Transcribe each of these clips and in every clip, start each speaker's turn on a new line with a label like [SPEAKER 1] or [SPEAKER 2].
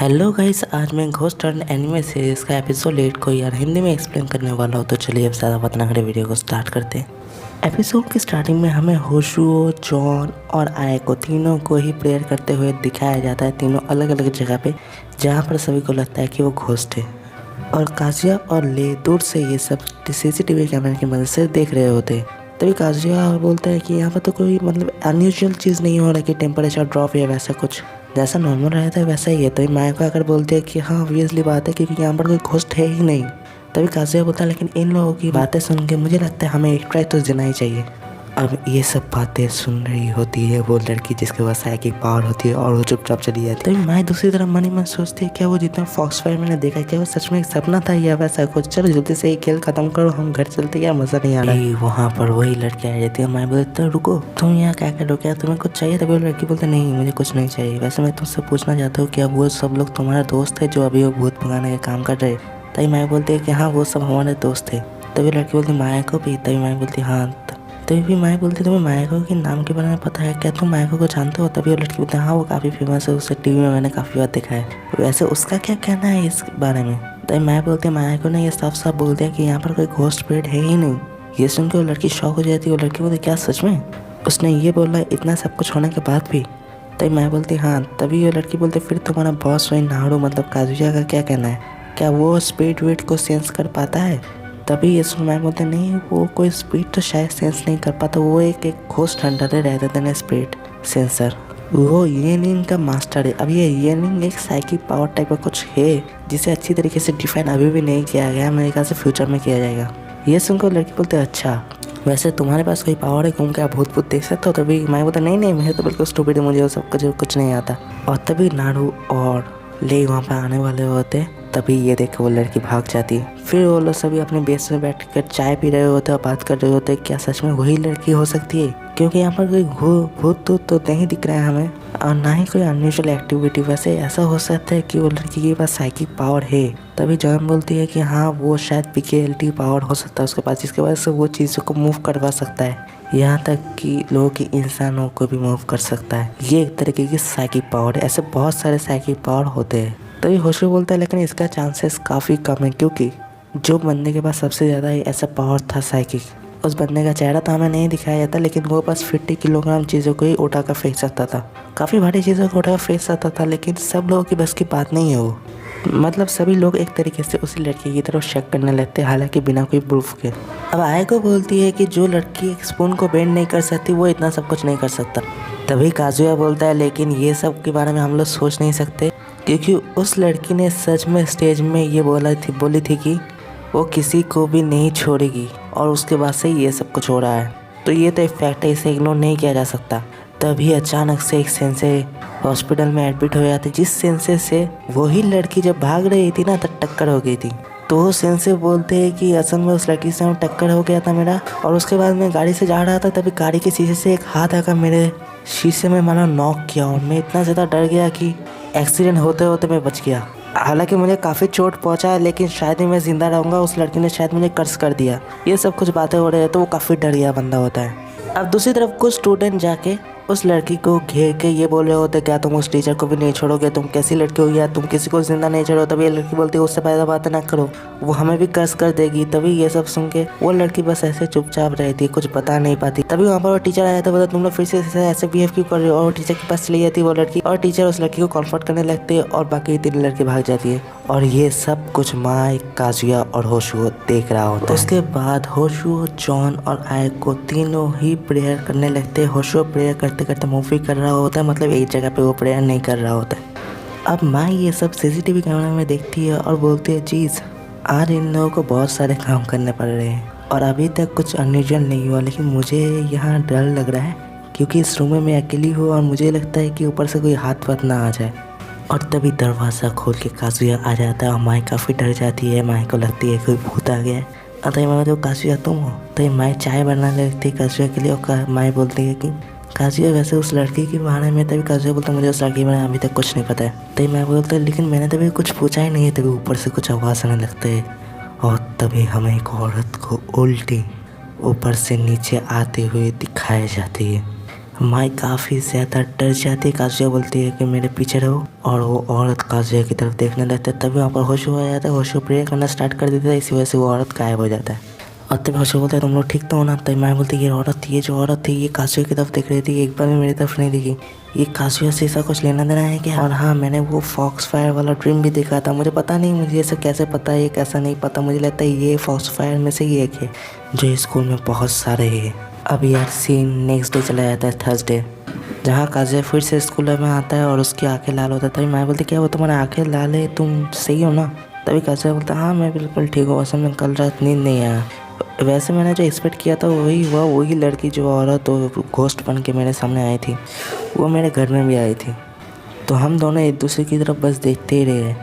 [SPEAKER 1] Hello guys, आज मैं ghost turn anime series का एपिसोड 8 को यार हिंदी में एक्सप्लेन करने वाला हूँ। तो चलिए अब ज़्यादा बात ना करें, वीडियो को स्टार्ट करते हैं। एपिसोड की स्टार्टिंग में हमें होशुओ, जॉन और आय को तीनों को ही प्रेयर करते हुए दिखाया जाता है, तीनों अलग अलग जगह पे जहाँ पर सभी को लगता है कि वो घोस्ट है। और काजुया और ले दूर से ये सब CCTV कैमरे की मदद से देख रहे होते हैं। तभी काजुया बोलता है कि यहाँ पर तो कोई अनयूजुअल चीज़ नहीं हो रहा कि टेम्परेचर ड्रॉप या वैसा कुछ, जैसा नॉर्मल रहता है वैसा ही है। तभी माया को आकर बोलते हैं कि हाँ ऑब्वियसली बात है, क्योंकि यहाँ पर कोई घोस्ट है ही नहीं। तभी काजुया बोलता है लेकिन इन लोगों की बातें सुन के मुझे लगता है हमें एक ट्राई तो देना ही चाहिए। अब ये सब बातें सुन रही होती है वो लड़की जिसके पास साइकिक पावर होती है और वो चुपचाप चली जाती है। तभी माया दूसरी तरफ मन ही मन सोचती है क्या वो जितना फॉक्सफायर मैंने देखा क्या वो सच में एक सपना था या वैसा कुछ। चलो जल्दी से ये खेल खत्म करो, हम घर चलते, क्या मजा नहीं आ रहा। वहाँ पर वही लड़की आ जाती है। माया बोलती है रुको, तुम यहाँ क्या करो, क्या तुम्हें कुछ चाहिए? तभी वो लड़की बोलते नहीं मुझे कुछ नहीं चाहिए। वैसे मैं तुमसे पूछना चाहता हूँ क्या वो सब लोग तुम्हारा दोस्त है जो अभी वो भूत भगाने का काम कर रहे? तभी माया बोलती है कि हाँ वो सब हमारे दोस्त थे। तभी लड़की बोलती माया को भी। तभी माया बोलती हाँ। तभी भी माया बोलती तुम्हें मायको के नाम के बारे में पता है क्या, तुम मायको को जानते हो? तभी वो लड़की बोलती हाँ वो काफ़ी फेमस है, उसे टीवी में मैंने काफ़ी बार देखा है। वैसे उसका क्या कहना है इस बारे में? तभी माया बोलती है मायको ने ये साफ साफ बोल दिया कि यहाँ पर कोई घोस्ट स्पिरिट है ही नहीं। ये सुन के वो लड़की शॉक हो जाती है। वो लड़की बोलती क्या सच में? उसने ये बोला इतना सब कुछ होने के बाद भी? तभी माया बोलती हाँ। तभी वो लड़की बोलती फिर तुम्हारा बॉस वही नाड़ू काजुया का क्या कहना है, क्या वो स्पिरिट वेट को सेंस कर पाता है? तभी ये सुन माया बोलते नहीं वो कोई स्पिरिट तो शायद सेंस नहीं कर पाता, वो एक घोस्ट हंटर है रहते थे स्पिरिट सेंसर, वो येनिंग का मास्टर है। अब ये येनिंग एक साइकिक पावर टाइप का कुछ है जिसे अच्छी तरीके से डिफाइन अभी भी नहीं किया गया, मेरे ख्याल से फ्यूचर में किया जाएगा। ये सुनकर लड़की बोलते अच्छा वैसे तुम्हारे पास कोई पावर है, घूम के आप भूत देख सकते हो? तभी माया बोलते नहीं मैं तो बिल्कुल स्टूपिड है, मुझे वो सब कुछ नहीं आता। और तभी नाड़ू और ले वहाँ पर आने वाले होते, तभी ये देख वो लड़की भाग जाती है। फिर वो लोग सभी अपने बेस में बैठ कर चाय पी रहे होते और बात कर रहे होते क्या सच में वही लड़की हो सकती है, क्योंकि यहाँ पर कोई भूत तो नहीं दिख रहा है हमें और ना ही कोई अनयूजुअल एक्टिविटी। वैसे ऐसा हो सकता है कि वो लड़की के पास साइकिक पावर है। तभी जॉन बोलती है कि हाँ वो शायद PKLT पावर हो सकता है उसके पास, जिसके वजह से वो चीज़ों को मूव करवा सकता है, यहाँ तक कि लोगों की इंसानों को भी मूव कर सकता है। ये एक तरीके की साइकिक पावर है। ऐसे बहुत सारे साइकिक पावर होते हैं। तभी होशु बोलता है लेकिन इसका चांसेस काफ़ी कम है, क्योंकि जो बंदे के पास सबसे ज़्यादा ऐसा पावर था साइकिक, उस बंदे का चेहरा तो हमें नहीं दिखाया जाता, लेकिन वो बस 50 किलोग्राम चीज़ों को ही उठा कर फेंक सकता था, काफ़ी भारी चीज़ों को उठा कर फेंक सकता था। लेकिन सब लोगों की बस की बात नहीं है वो, सभी लोग एक तरीके से उसी लड़की की तरफ शक करने लगते हैं, हालांकि बिना कोई प्रूफ के। अब आय को बोलती है कि जो लड़की एक स्पून को बेंड नहीं कर सकती वो इतना सब कुछ नहीं कर सकता। तभी काजुया बोलता है लेकिन ये सब के बारे में हम लोग सोच नहीं सकते, क्योंकि उस लड़की ने सच में स्टेज में ये बोली थी कि वो किसी को भी नहीं छोड़ेगी, और उसके बाद से ये सब कुछ हो रहा है। तो ये तो एक फैक्ट है, इसे इग्नोर नहीं किया जा सकता। तभी अचानक से एक सेंसे हॉस्पिटल में एडमिट हो जाती, जिस सेंसे से वही लड़की जब भाग रही थी ना तब टक्कर हो गई थी। तो वो सेंसे बोलते हैं कि असल में उस लड़की से टक्कर हो गया था मेरा, और उसके बाद मैं गाड़ी से जा रहा था, तभी गाड़ी के शीशे से एक हाथ आकर मेरे शीशे में मानो नॉक किया, और मैं इतना ज़्यादा डर गया कि एक्सीडेंट होते होते मैं बच गया। हालांकि मुझे काफ़ी चोट पहुंचा है, लेकिन शायद ही मैं जिंदा रहूँगा, उस लड़की ने शायद मुझे कर्ज कर दिया। ये सब कुछ बातें हो रही है, तो वो काफ़ी डर गया बंदा होता है। अब दूसरी तरफ कुछ स्टूडेंट जाके उस लड़की को घेर के ये बोल रहे होते क्या तुम उस टीचर को भी नहीं छोड़ोगे, तुम कैसी लड़की हो या तुम किसी को जिंदा नहीं छोड़ो। तभी ये लड़की बोलती है उससे ज़्यादा बातें ना करो, वो हमें भी कर्ज कर देगी। तभी ये सब सुन के वो लड़की बस ऐसे चुपचाप रहती, कुछ बता नहीं पाती। तभी वहाँ पर वो टीचर आया था, बोला तुम लोग फिर से ऐसे बिहेव क्यों कर रहे हो, और टीचर के पास चली जाती है वो लड़की, और टीचर उस लड़की को कॉन्फर्ट करने लगती है, और बाकी 3 लड़की भाग जाती है। और ये सब कुछ माय, काजुया और होशुओ देख रहा होता है। उसके बाद होशुओ, जॉन और आय को तीनों ही प्रेयर करने लगते हैं। होशुओ प्रेयर करते करते मूवी कर रहा होता है, एक जगह पे वो प्रेयर नहीं कर रहा होता है। अब माँ ये सब CCTV कैमरा में देखती है और बोलती है जीज आज इन लोगों को बहुत सारे काम करने पड़ रहे हैं, और अभी तक कुछ अनयूजुअल नहीं हुआ, लेकिन मुझे यहाँ डर लग रहा है, क्योंकि इस रूम में मैं अकेली हूँ और मुझे लगता है कि ऊपर से कोई हाथ वाथ ना आ जाए। और तभी दरवाज़ा खोल के काजुया आ जाता है, और माई काफ़ी डर जाती है। माई को लगती है कोई भूत आ गया है। तभी मैं जो काजुया तुम हो, तभी माई चाय बनाने लगती है काजुया के लिए, और माई बोलती है कि काजुया वैसे उस लड़की के बारे में। तभी काजुया बोलता है मुझे उस लड़की के बारे में अभी तक कुछ नहीं पता है। तभी मैं बोलता है लेकिन मैंने तभी कुछ पूछा ही नहीं है। तभी ऊपर से कुछ आवाज़ आने लगते है, और तभी हमें एक औरत को उल्टी ऊपर से नीचे आते हुए दिखाई जाती है। माई काफ़ी ज़्यादा डर जाती है। काजुया बोलती है कि मेरे पीछे रहो, और वो औरत काजुया की तरफ देखने लगती है। तभी वहाँ पर होशू आ जाता है। होशू प्रेयर करना स्टार्ट कर देता है, इसी वजह से वो औरत गायब हो जाता है। और तभी होशू बोलता है तुम लोग ठीक तो हो ना। तभी माई बोलती है ये जो औरत थी ये काजुया की तरफ देख रही थी, एक बार भी मेरी तरफ नहीं दिखी। ये काजुया से ऐसा कुछ लेना देना है क्या? और हाँ, मैंने वो फॉक्स फायर वाला ड्रीम भी देखा था। मुझे पता नहीं, मुझे ऐसा कैसे पता है, ये कैसा नहीं पता। मुझे लगता है ये फॉक्स फायर में से ही एक है, जो स्कूल में बहुत सारे है। अब यार सीन नेक्स्ट डे चला जाता है, थर्सडे, जहाँ काजुया फिर से स्कूल में आता है और उसकी आंखें लाल होता है। तभी मैं बोलती क्या वो तुम्हारी आंखें लाल है, तुम सही हो ना? तभी काजुया बोलता हाँ मैं बिल्कुल ठीक हूँ, असल में कल रात नींद नहीं आया। वैसे मैंने जो एक्सपेक्ट किया था वही हुआ। वही लड़की जो औरत घोस्ट बन के मेरे सामने आई थी, वो मेरे घर में भी आई थी। तो हम दोनों एक दूसरे की तरफ बस देखते ही रहे।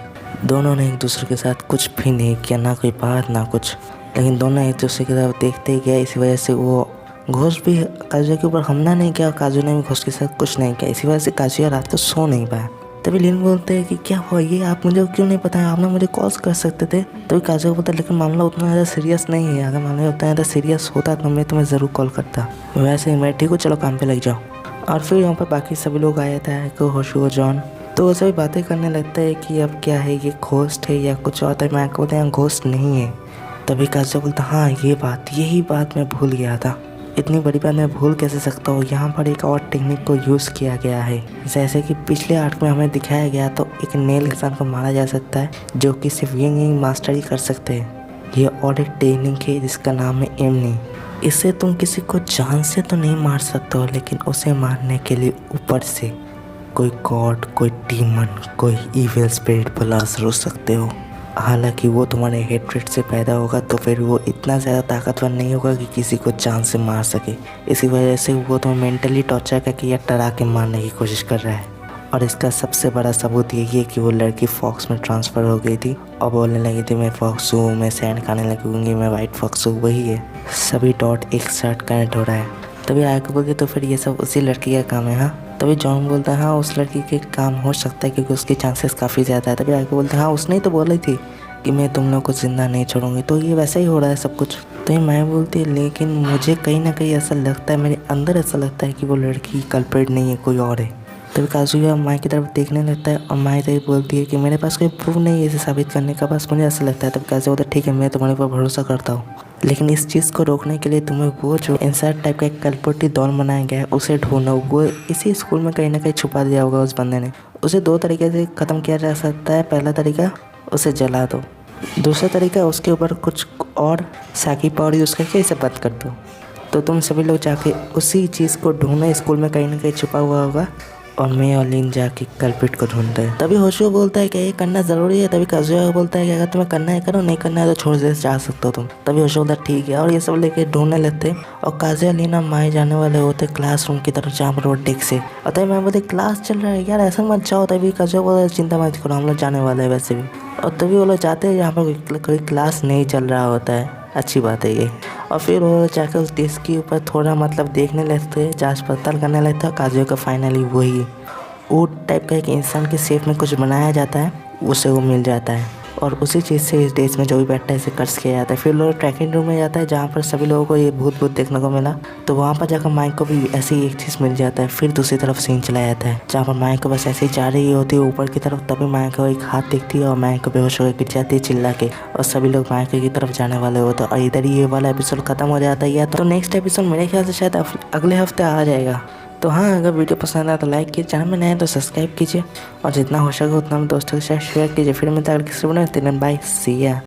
[SPEAKER 1] दोनों ने एक दूसरे के साथ कुछ भी नहीं किया, ना कोई बात ना कुछ, लेकिन दोनों एक दूसरे की तरफ देखते ही गए। इसी वजह से वो घोस्ट भी काजुया के ऊपर हमला नहीं किया, काजू ने भी घोस्ट के साथ कुछ नहीं किया। इसी वजह से काजुया रात को सो नहीं पाया। तभी लिन बोलते हैं कि क्या हुआ ये, आप मुझे क्यों नहीं बताया, आपने मुझे कॉल कर सकते थे। तभी काजुया बोलता है लेकिन मामला उतना ज़्यादा सीरियस नहीं है, अगर मामला उतना ज़्यादा सीरियस होता तो मैं तुम्हें ज़रूर कॉल करता। वैसे ही मैं ठीक हूँ, चलो काम पे लग जाओ। और फिर यहाँ पर बाकी सभी लोग आए थे, होशू और जॉन। तो वो सभी बातें करने लगता है कि अब क्या है, ये घोस्ट है या कुछ और। मैं बोलते हैं घोस्ट नहीं है। तभी काजुया बोलता हाँ यही बात मैं भूल गया था, इतनी बड़ी बात मैं भूल कैसे सकता हूँ। यहाँ पर एक और टेक्निक को यूज़ किया गया है, जैसे कि पिछले आर्क में हमें दिखाया गया। तो एक नेल इंसान को मारा जा सकता है जो कि सिर्फ यंग मास्टर ही कर सकते हैं। ये और एक टेक्निक है जिसका नाम है एमनी। इससे तुम किसी को जान से तो नहीं मार सकते हो, लेकिन उसे मारने के लिए ऊपर से कोई गॉड, कोई डीमन, कोई इविल स्पिरिट बुला जरूर सकते हो। हालांकि वो तुम्हारे हेट्रेड से पैदा होगा, तो फिर वो इतना ज़्यादा ताकतवर नहीं होगा कि किसी को जान से मार सके। इसी वजह से वो तुम्हें मेंटली टॉर्चर करके या डरा के मारने की कोशिश कर रहा है। और इसका सबसे बड़ा सबूत यही है कि वो लड़की फॉक्स में ट्रांसफ़र हो गई थी और बोलने लगी थी मैं फॉक्स हूँ, मैं सैंड खाने लगूंगी, मैं वाइट फॉक्स हूँ। वही है, सभी डॉट एक साथ कनेक्ट हो रहा है। तभी आगे बोलते तो फिर ये सब उसी लड़की का काम है। हाँ, तभी जॉन बोलता है हाँ उस लड़की के काम हो सकता है क्योंकि उसके चांसेस काफ़ी ज़्यादा है। तभी आगे बोलता है हाँ उसने ही तो बोली थी कि मैं तुम लोग को जिंदा नहीं छोड़ूंगी, तो ये वैसा ही हो रहा है सब कुछ। तो ये मैं बोलती है लेकिन मुझे कहीं ना कहीं ऐसा लगता है, मेरे अंदर ऐसा लगता है कि वो लड़की कल्प्रिट नहीं है, कोई और है। तभी काजुया माई की तरफ देखने लगता है और माई तभी बोलती है कि मेरे पास कोई प्रूफ नहीं है इसे साबित करने का, बस मुझे ऐसा लगता है। तब काजुया बोलता है ठीक है मैं तुम्हारे ऊपर भरोसा करता हूँ, लेकिन इस चीज़ को रोकने के लिए तुम्हें वो जो इंसर्ट टाइप का एक कल्प्रिटी डॉन बनाया गया है उसे ढूंढना। वो इसी स्कूल में कहीं ना कहीं छुपा दिया होगा उस बंदे ने। उसे दो तरीके से ख़त्म किया जा सकता है। पहला तरीका उसे जला दो, दूसरा तरीका उसके ऊपर कुछ और साकी पाउडर यूज़ करके इसे बंद कर दो। तो तुम सभी लोग जाके उसी चीज़ को ढूंढना, स्कूल में कहीं ना कहीं छुपा हुआ होगा, और मैं और लिन जाके कल्प्रिट को ढूंढते हैं। तभी होशू बोलता है कि ये करना ज़रूरी है। तभी काजुया बोलता है कि अगर तुम्हें करना है करो, नहीं करना है तो छोड़ दे, जा सकते हो तुम। तभी होशू बोलता है ठीक है, और ये सब लेके ढूंढने लगते हैं। और काजुया लीना माए जाने वाले होते क्लासरूम की तरफ जहाँ पर वो डेस्क से। और तभी मैं बोलते क्लास चल रहा है यार, ऐसा मत जाओ। तभी काजुया बोलता है चिंता मत करो, हम लोग जाने वाले हैं वैसे भी। और तभी वो लोग जाते हैं जहाँ पर कोई क्लास नहीं चल रहा होता है, अच्छी बात है ये। और फिर वो जाकर उस डेस्क के ऊपर थोड़ा देखने लगते हैं, जांच पड़ताल करने लगता है। काजुया का फाइनली वही वो टाइप का एक इंसान के शेप में कुछ बनाया जाता है, उसे वो मिल जाता है। और उसी चीज़ से इस देश में जो भी बैठता है इसे कर्ज किया जाता है। फिर लोग ट्रैकिंग रूम में जाता है जहाँ पर सभी लोगों को ये भूत देखने को मिला। तो वहाँ पर जाकर माइक को भी ऐसे ही एक चीज़ मिल जाता है। फिर दूसरी तरफ सीन चला जाता है जहाँ पर माइक को बस ऐसे ही जा रही होती है ऊपर की तरफ। तभी माइक को एक हाथ दिखती है और माइक को बेहोश होकर गिर जाती है चिल्ला के, और सभी लोग माइक की तरफ जाने वाले होते हैं। और इधर ही ये वाला एपिसोड खत्म हो जाता है। या तो नेक्स्ट एपिसोड मेरे ख्याल से शायद अगले हफ्ते आ जाएगा। तो हाँ, अगर वीडियो पसंद आया तो लाइक कीजिए, चैनल में नए हैं तो सब्सक्राइब कीजिए, और जितना हो सके उतना दोस्तों के साथ शेयर कीजिए। फिर मिलता है अगले किसी वीडियो में। बाय, सी या।